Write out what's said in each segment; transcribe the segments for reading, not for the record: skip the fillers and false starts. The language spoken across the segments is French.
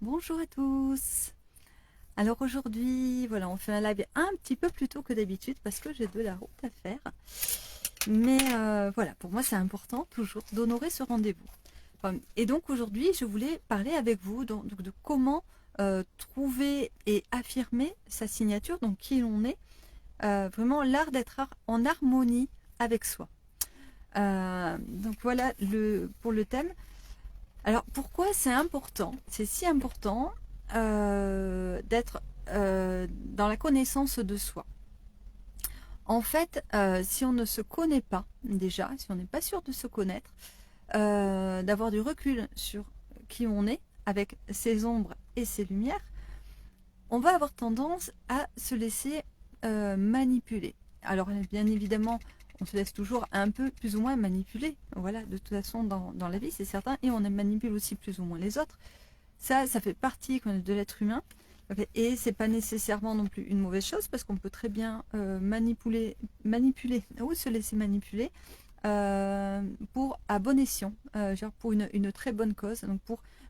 Bonjour à tous. Alors aujourd'hui, voilà, on fait un live un petit peu plus tôt que d'habitude parce que j'ai de la route à faire. Mais voilà, pour moi c'est important toujours d'honorer ce rendez-vous. Et donc aujourd'hui, je voulais parler avec vous donc de comment trouver et affirmer sa signature, donc qui l'on est, vraiment l'art d'être en harmonie avec soi. Donc voilà pour le thème. Alors pourquoi c'est important? C'est si important d'être dans la connaissance de soi. En fait, si on ne se connaît pas déjà, si on n'est pas sûr de se connaître, d'avoir du recul sur qui on est, avec ses ombres et ses lumières, on va avoir tendance à se laisser manipuler. Alors bien évidemment, on se laisse toujours un peu plus ou moins manipuler, voilà, de toute façon dans la vie, c'est certain, et on manipule aussi plus ou moins les autres. Ça fait partie de l'être humain. Et c'est pas nécessairement non plus une mauvaise chose parce qu'on peut très bien manipuler ou se laisser manipuler pour à bon escient, genre pour une très bonne cause, donc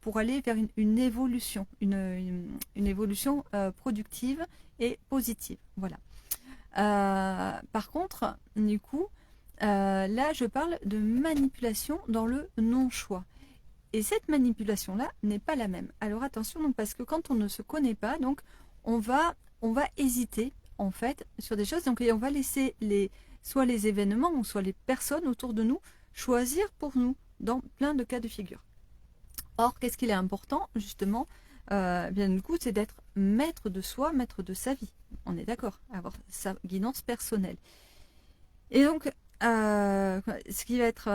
pour aller vers une évolution, une évolution productive et positive. Voilà. Par contre, du coup, là je parle de manipulation dans le non-choix. Et cette manipulation-là n'est pas la même. Alors attention, donc, parce que quand on ne se connaît pas, donc on va hésiter en fait sur des choses. Donc et on va laisser soit les événements ou soit les personnes autour de nous choisir pour nous dans plein de cas de figure. Or, qu'est-ce qu'il est important justement bien du coup, c'est d'être maître de soi, maître de sa vie. On est d'accord, avoir sa guidance personnelle. Et donc, ce qui va être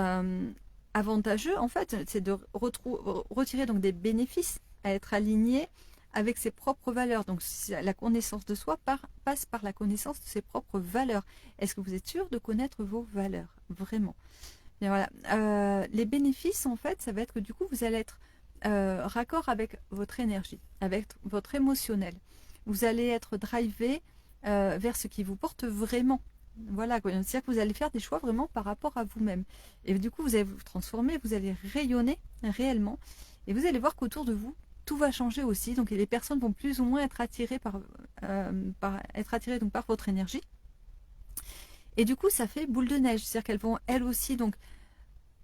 avantageux, en fait, c'est de retirer donc des bénéfices à être aligné avec ses propres valeurs. Donc, la connaissance de soi passe par la connaissance de ses propres valeurs. Est-ce que vous êtes sûr de connaître vos valeurs? Vraiment. Et voilà. Les bénéfices, en fait, ça va être que du coup, vous allez être raccord avec votre énergie, avec votre émotionnel. Vous allez être drivé vers ce qui vous porte vraiment. Voilà, c'est-à-dire que vous allez faire des choix vraiment par rapport à vous-même. Et du coup, vous allez vous transformer, vous allez rayonner réellement. Et vous allez voir qu'autour de vous, tout va changer aussi. Donc, les personnes vont plus ou moins être attirées donc, par votre énergie. Et du coup, ça fait boule de neige. C'est-à-dire qu'elles vont, elles aussi, donc,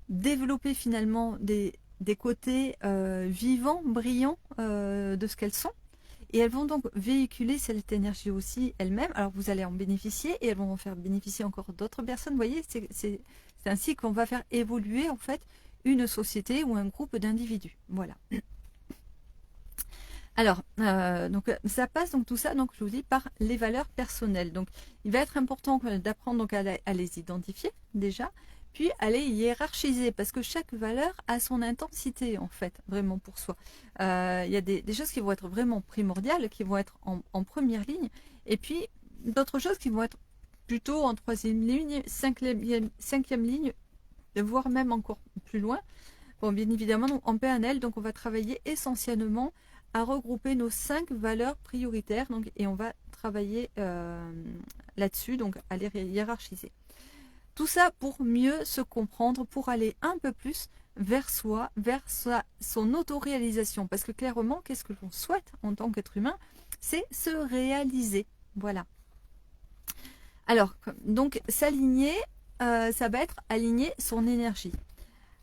développer finalement des côtés vivants, brillants de ce qu'elles sont. Et elles vont donc véhiculer cette énergie aussi elles-mêmes. Alors vous allez en bénéficier et elles vont en faire bénéficier encore d'autres personnes. Vous voyez, c'est ainsi qu'on va faire évoluer en fait une société ou un groupe d'individus. Voilà. Alors, donc ça passe donc tout ça, donc je vous dis, par les valeurs personnelles. Donc il va être important d'apprendre donc à les identifier déjà, puis à les hiérarchiser parce que chaque valeur a son intensité en fait, vraiment pour soi. Il y a des choses qui vont être vraiment primordiales, qui vont être en première ligne, et puis d'autres choses qui vont être plutôt en troisième ligne, cinquième ligne, voire même encore plus loin. Bon, bien évidemment, donc, en PNL, donc on va travailler essentiellement à regrouper nos 5 valeurs prioritaires, donc, et on va travailler là-dessus, donc à les hiérarchiser. Tout ça pour mieux se comprendre, pour aller un peu plus vers soi, vers son autoréalisation. Parce que clairement, qu'est-ce que l'on souhaite en tant qu'être humain? C'est se réaliser. Voilà. Alors, donc s'aligner, ça va être aligner son énergie.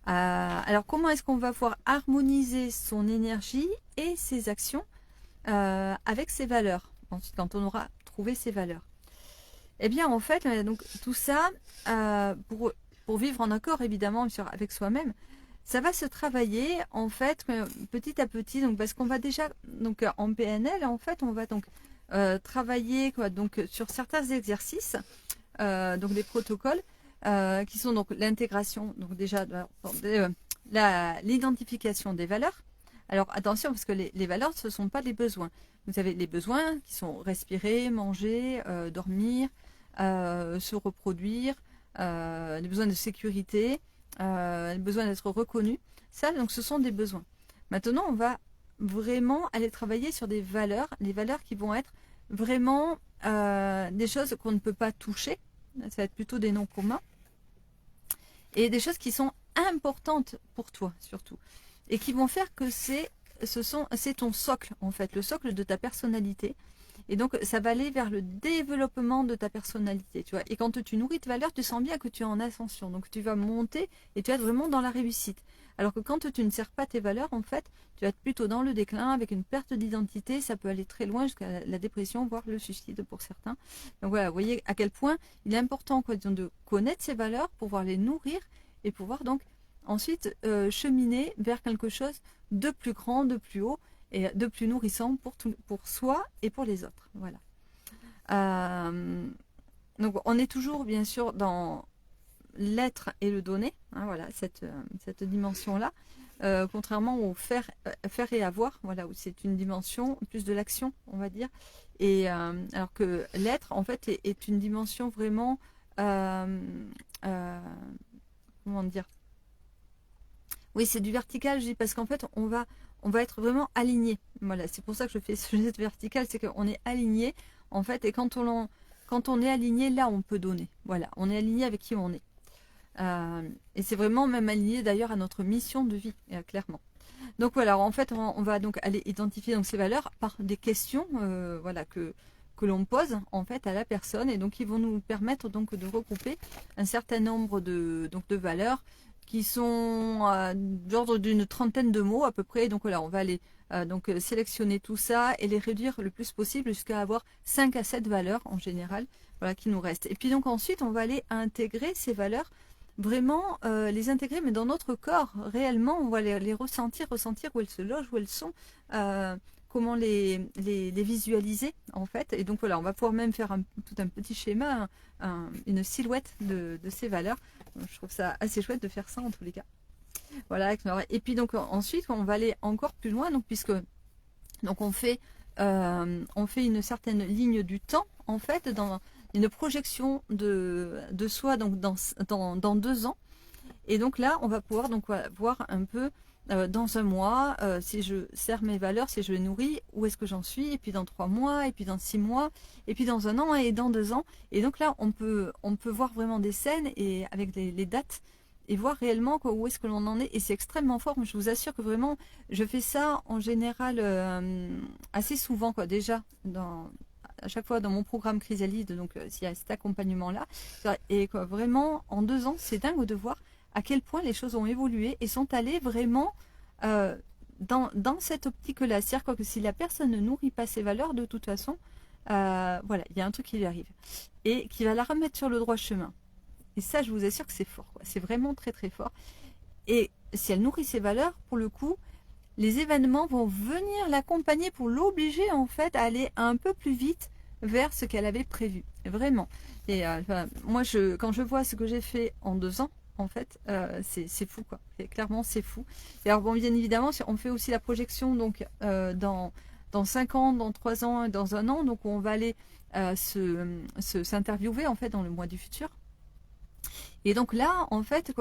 Alors, comment est-ce qu'on va pouvoir harmoniser son énergie et ses actions avec ses valeurs? Ensuite, quand on aura trouvé ses valeurs. Eh bien, en fait, donc tout ça, pour vivre en accord, évidemment, avec soi-même, ça va se travailler, en fait, petit à petit, donc, parce qu'on va déjà, donc en PNL, en fait, on va donc travailler donc, sur certains exercices, donc des protocoles, qui sont donc l'intégration, donc déjà l'identification des valeurs. Alors attention, parce que les valeurs, ce ne sont pas les besoins. Vous avez les besoins qui sont respirer, manger, dormir, se reproduire, les besoins de sécurité, les besoins d'être reconnu. Ça, donc, ce sont des besoins. Maintenant, on va vraiment aller travailler sur des valeurs, les valeurs qui vont être vraiment des choses qu'on ne peut pas toucher. Ça va être plutôt des noms communs. Et des choses qui sont importantes pour toi, surtout. Et qui vont faire que c'est c'est ton socle, en fait, le socle de ta personnalité. Et donc, ça va aller vers le développement de ta personnalité, tu vois. Et quand tu nourris tes valeurs, tu sens bien que tu es en ascension. Donc, tu vas monter et tu vas être vraiment dans la réussite. Alors que quand tu ne sers pas tes valeurs, en fait, tu vas être plutôt dans le déclin, avec une perte d'identité. Ça peut aller très loin jusqu'à la dépression, voire le suicide pour certains. Donc voilà, vous voyez à quel point il est important quoi, de connaître ses valeurs, pouvoir les nourrir et pouvoir donc ensuite cheminer vers quelque chose de plus grand, de plus haut et de plus nourrissant pour soi et pour les autres. Voilà. Donc on est toujours bien sûr dans l'être et le donner, hein, voilà, cette dimension-là, contrairement au faire et avoir, voilà, où c'est une dimension plus de l'action, on va dire, et alors que l'être, en fait, est une dimension vraiment, comment dire, oui, c'est du vertical, je dis, parce qu'en fait, on va être vraiment aligné. Voilà, c'est pour ça que je fais ce geste vertical, c'est qu'on est aligné, en fait, et quand on est aligné, là, on peut donner. Voilà, on est aligné avec qui on est. Et c'est vraiment même aligné d'ailleurs à notre mission de vie, clairement. Donc voilà, en fait, on va donc aller identifier donc ces valeurs par des questions, voilà, que l'on pose en fait à la personne, et donc ils vont nous permettre donc de regrouper un certain nombre de valeurs qui sont d'ordre d'une trentaine de mots à peu près. Donc voilà, on va aller donc sélectionner tout ça et les réduire le plus possible jusqu'à avoir 5 à 7 valeurs en général, voilà, qui nous restent. Et puis donc ensuite, on va aller intégrer ces valeurs, vraiment les intégrer, mais dans notre corps, réellement, on va les ressentir où elles se logent, où elles sont, comment les visualiser, en fait. Et donc voilà, on va pouvoir même faire tout un petit schéma, une silhouette de ces valeurs. Je trouve ça assez chouette de faire ça, en tous les cas. Voilà. Et puis donc ensuite, on va aller encore plus loin, donc puisque donc on fait une certaine ligne du temps, en fait, dans une projection de soi donc dans 2 ans. Et donc là, on va pouvoir donc voir un peu dans un mois, si je sers mes valeurs, si je les nourris, où est-ce que j'en suis, et puis dans 3 mois, et puis dans 6 mois, et puis dans 1 an, et dans 2 ans. Et donc là, on peut voir vraiment des scènes et avec les dates, et voir réellement quoi, où est-ce que l'on en est. Et c'est extrêmement fort. Je vous assure que vraiment, je fais ça en général assez souvent, quoi, déjà, à chaque fois dans mon programme Chrysalide, donc s'il y a cet accompagnement-là. Et quoi, vraiment, en 2 ans, c'est dingue de voir à quel point les choses ont évolué et sont allées vraiment dans cette optique-là. C'est-à-dire que si la personne ne nourrit pas ses valeurs, de toute façon, voilà, il y a un truc qui lui arrive et qui va la remettre sur le droit chemin. Et ça, je vous assure que c'est fort, quoi. C'est vraiment très très fort. Et si elle nourrit ses valeurs, pour le coup, les événements vont venir l'accompagner pour l'obliger en fait à aller un peu plus vite vers ce qu'elle avait prévu. Vraiment. Et moi, quand je vois ce que j'ai fait en 2 ans, en fait, c'est fou, quoi. Et clairement, c'est fou. Et alors, bon, bien évidemment, on fait aussi la projection donc dans 5 ans, dans 3 ans et dans 1 an. Donc, on va aller s'interviewer en fait dans le mois du futur. Et donc là, en fait,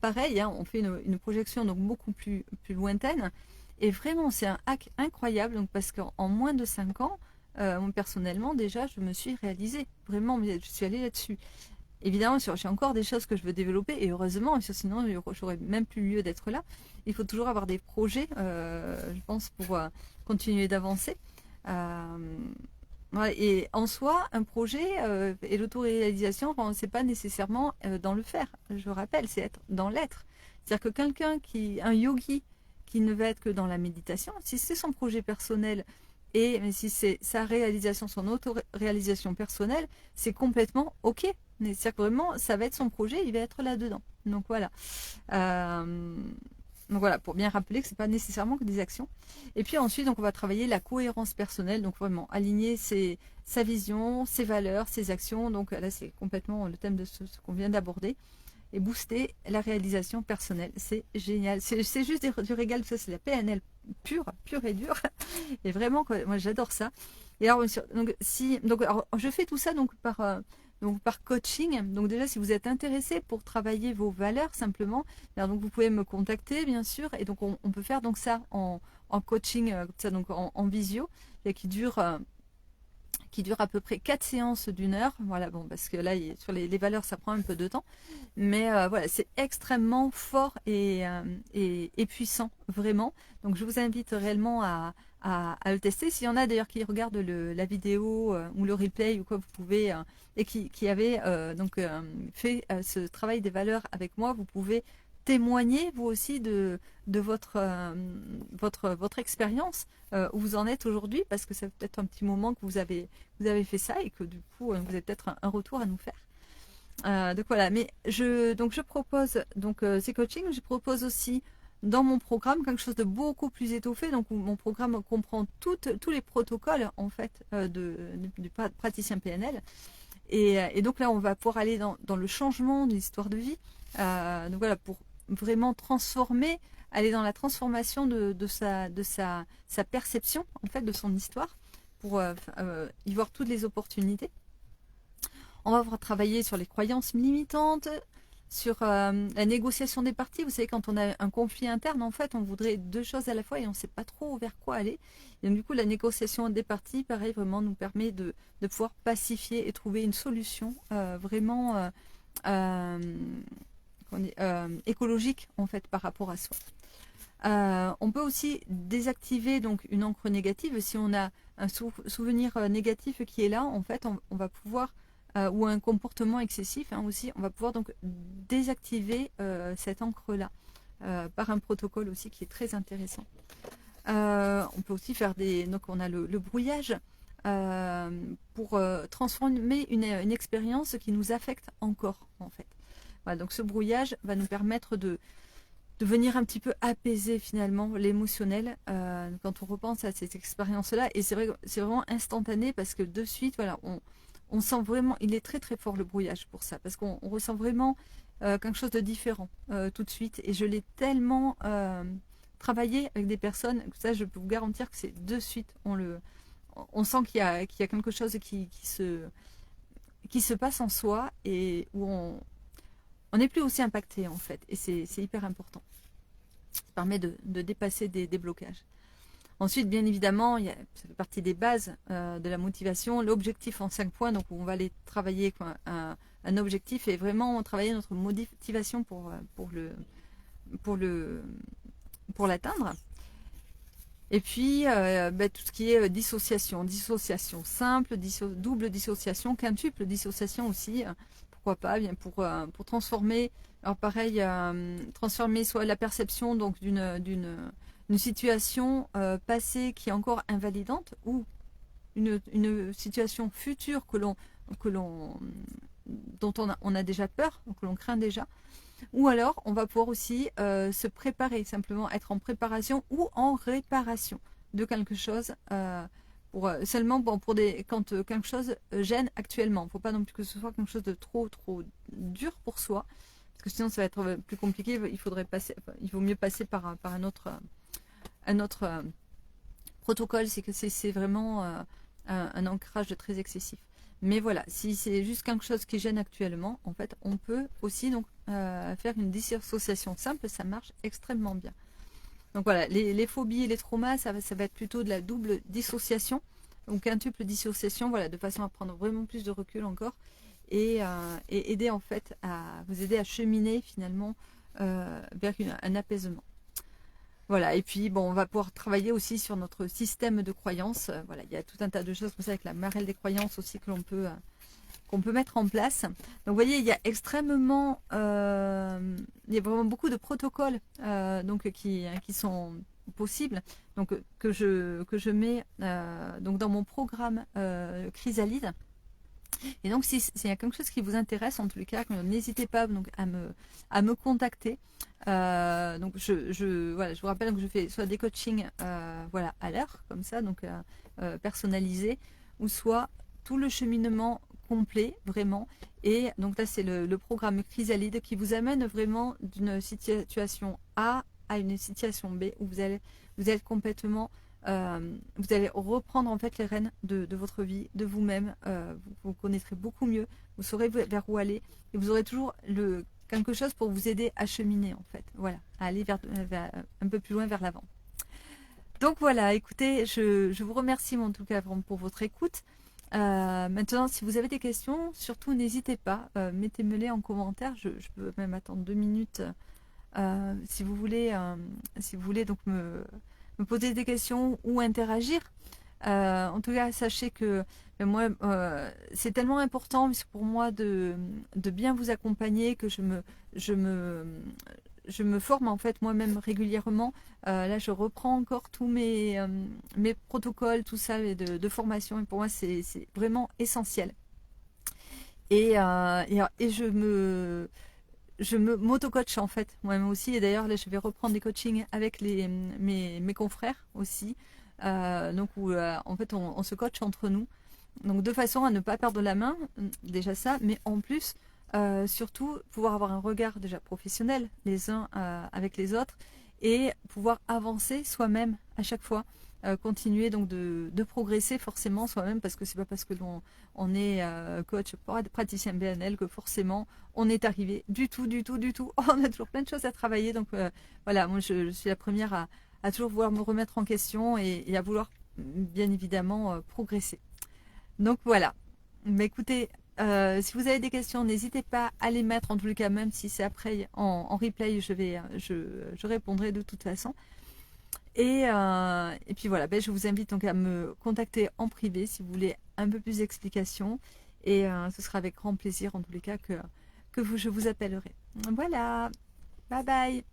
pareil, hein, on fait une projection donc beaucoup plus lointaine. Et vraiment, c'est un hack incroyable, donc, parce qu'en moins de 5 ans, personnellement, déjà, je me suis réalisée. Vraiment, je suis allée là-dessus. Évidemment, j'ai encore des choses que je veux développer, et heureusement, sinon, j'aurais même plus lieu d'être là. Il faut toujours avoir des projets, je pense, pour continuer d'avancer. Ouais, et en soi, un projet et l'autoréalisation, c'est pas nécessairement dans le faire. Je rappelle, c'est être dans l'être. C'est-à-dire que un yogi qui ne va être que dans la méditation, si c'est son projet personnel mais si c'est sa réalisation, son autoréalisation personnelle, c'est complètement ok. C'est-à-dire que vraiment, ça va être son projet, il va être là-dedans. Donc voilà. Donc voilà, pour bien rappeler que c'est pas nécessairement que des actions. Et puis ensuite, donc on va travailler la cohérence personnelle, donc vraiment aligner sa vision, ses valeurs, ses actions. Donc là, c'est complètement le thème de ce qu'on vient d'aborder. Et booster la réalisation personnelle. C'est génial. C'est juste du régal, ça c'est la PNL pure et dure. Et vraiment, moi j'adore ça. Et alors, alors, je fais tout ça donc par coaching. Donc déjà, si vous êtes intéressé pour travailler vos valeurs simplement, alors, donc vous pouvez me contacter bien sûr. Et donc on peut faire donc ça en coaching, ça donc en visio, et qui dure qui dure à peu près 4 séances d'une heure. Voilà, bon, parce que là, sur les valeurs, ça prend un peu de temps. Mais voilà, c'est extrêmement fort et puissant, vraiment. Donc, je vous invite réellement à le tester. S'il y en a d'ailleurs qui regardent la vidéo ou le replay ou quoi, vous pouvez, et qui avait fait ce travail des valeurs avec moi, vous pouvez témoigner vous aussi de votre expérience, où vous en êtes aujourd'hui, parce que c'est peut-être un petit moment que vous avez fait ça et que du coup vous avez peut-être un retour à nous faire. Donc voilà, mais je propose ces coachings, je propose aussi dans mon programme quelque chose de beaucoup plus étoffé. Donc mon programme comprend tous les protocoles en fait du praticien PNL. Et donc là, on va pouvoir aller dans le changement de l'histoire de vie. Donc voilà, pour vraiment transformer, aller dans la transformation de sa perception, en fait, de son histoire, pour y voir toutes les opportunités. On va pouvoir travailler sur les croyances limitantes, sur la négociation des parties. Vous savez, quand on a un conflit interne, en fait, on voudrait deux choses à la fois et on ne sait pas trop vers quoi aller. Et donc, du coup, la négociation des parties, pareil, vraiment nous permet de pouvoir pacifier et trouver une solution vraiment écologique, en fait, par rapport à soi. On peut aussi désactiver donc une encre négative. Si on a un souvenir négatif qui est là, en fait, on va pouvoir, ou un comportement excessif aussi, on va pouvoir donc désactiver cette encre-là par un protocole aussi qui est très intéressant. On peut aussi faire donc on a le brouillage pour transformer une expérience qui nous affecte encore, en fait. Voilà, donc ce brouillage va nous permettre de venir un petit peu apaiser finalement l'émotionnel quand on repense à cette expérience-là. Et c'est vraiment instantané parce que de suite, voilà, on sent vraiment, il est très très fort le brouillage pour ça, parce qu'on ressent vraiment quelque chose de différent tout de suite. Et je l'ai tellement travaillé avec des personnes, que ça je peux vous garantir que c'est de suite, on sent qu'il y a quelque chose qui se passe en soi et où on n'est plus aussi impacté en fait. Et c'est hyper important. Ça permet de dépasser des blocages. Ensuite, bien évidemment, ça fait partie des bases de la motivation, l'objectif en 5 points. Donc, on va aller travailler un objectif et vraiment travailler notre motivation pour l'atteindre. Et puis, tout ce qui est dissociation simple, double dissociation, quintuple dissociation aussi. Pourquoi pas, bien pour transformer. Alors pareil, transformer soit la perception donc d'une situation passée qui est encore invalidante ou une situation future dont on a déjà peur, que l'on craint déjà. Ou alors, on va pouvoir aussi se préparer, simplement être en préparation ou en réparation de quelque chose, quand quelque chose gêne actuellement. Il ne faut pas non plus que ce soit quelque chose de trop dur pour soi, parce que sinon ça va être plus compliqué. Il vaut mieux passer par un autre protocole, c'est que c'est vraiment un ancrage très excessif. Mais voilà, si c'est juste quelque chose qui gêne actuellement, en fait, on peut aussi donc faire une dissociation simple, ça marche extrêmement bien. Donc voilà, les phobies et les traumas, ça va être plutôt de la double dissociation, donc quintuple dissociation, voilà, de façon à prendre vraiment plus de recul encore et aider en fait vous aider à cheminer finalement vers un apaisement. Voilà, et puis bon, on va pouvoir travailler aussi sur notre système de croyances. Voilà, il y a tout un tas de choses comme ça avec la marelle des croyances aussi qu'on peut mettre en place. Donc vous voyez, il y a vraiment beaucoup de protocoles qui sont possibles, donc que je mets donc dans mon programme Chrysalide. Et donc s'il y a quelque chose qui vous intéresse, en tous les cas, n'hésitez pas donc à me contacter. Donc je vous rappelle que je fais soit des coachings à l'heure comme ça, donc personnalisés, ou soit tout le cheminement complet vraiment. Et donc là c'est le programme Chrysalide qui vous amène vraiment d'une situation A à une situation B où vous allez complètement vous allez reprendre en fait les rênes de votre vie, de vous-même. Vous connaîtrez beaucoup mieux, vous saurez vers où aller et vous aurez toujours quelque chose pour vous aider à cheminer en fait, voilà, à aller vers un peu plus loin vers l'avant. Donc voilà, écoutez, je vous remercie en tout cas pour votre écoute Maintenant, si vous avez des questions, surtout n'hésitez pas, mettez-me-les en commentaire. Je peux même attendre 2 minutes si vous voulez, donc me poser des questions ou interagir. En tout cas, sachez que moi, c'est tellement important pour moi de bien vous accompagner que je me, je me forme en fait moi-même régulièrement. Là, je reprends encore tous mes protocoles, tout ça de formation. Et pour moi, c'est vraiment essentiel. Et je me m'auto-coach en fait moi-même aussi. Et d'ailleurs, là, je vais reprendre des coachings avec mes confrères aussi. Donc, où en fait, on se coach entre nous. Donc, de façon à ne pas perdre la main, déjà ça, mais en plus, surtout, pouvoir avoir un regard déjà professionnel les uns avec les autres et pouvoir avancer soi-même à chaque fois. Continuer donc de progresser forcément soi-même parce que c'est pas parce que on est coach praticien BNL que forcément on est arrivé du tout, du tout, du tout. On a toujours plein de choses à travailler. Donc voilà, moi je suis la première à toujours vouloir me remettre en question et à vouloir bien évidemment progresser. Donc voilà. Mais écoutez, si vous avez des questions, n'hésitez pas à les mettre en tous les cas, même si c'est après en replay, je répondrai de toute façon. Et puis voilà, je vous invite donc à me contacter en privé si vous voulez un peu plus d'explications. Et ce sera avec grand plaisir en tous les cas que je vous appellerai. Voilà, bye bye.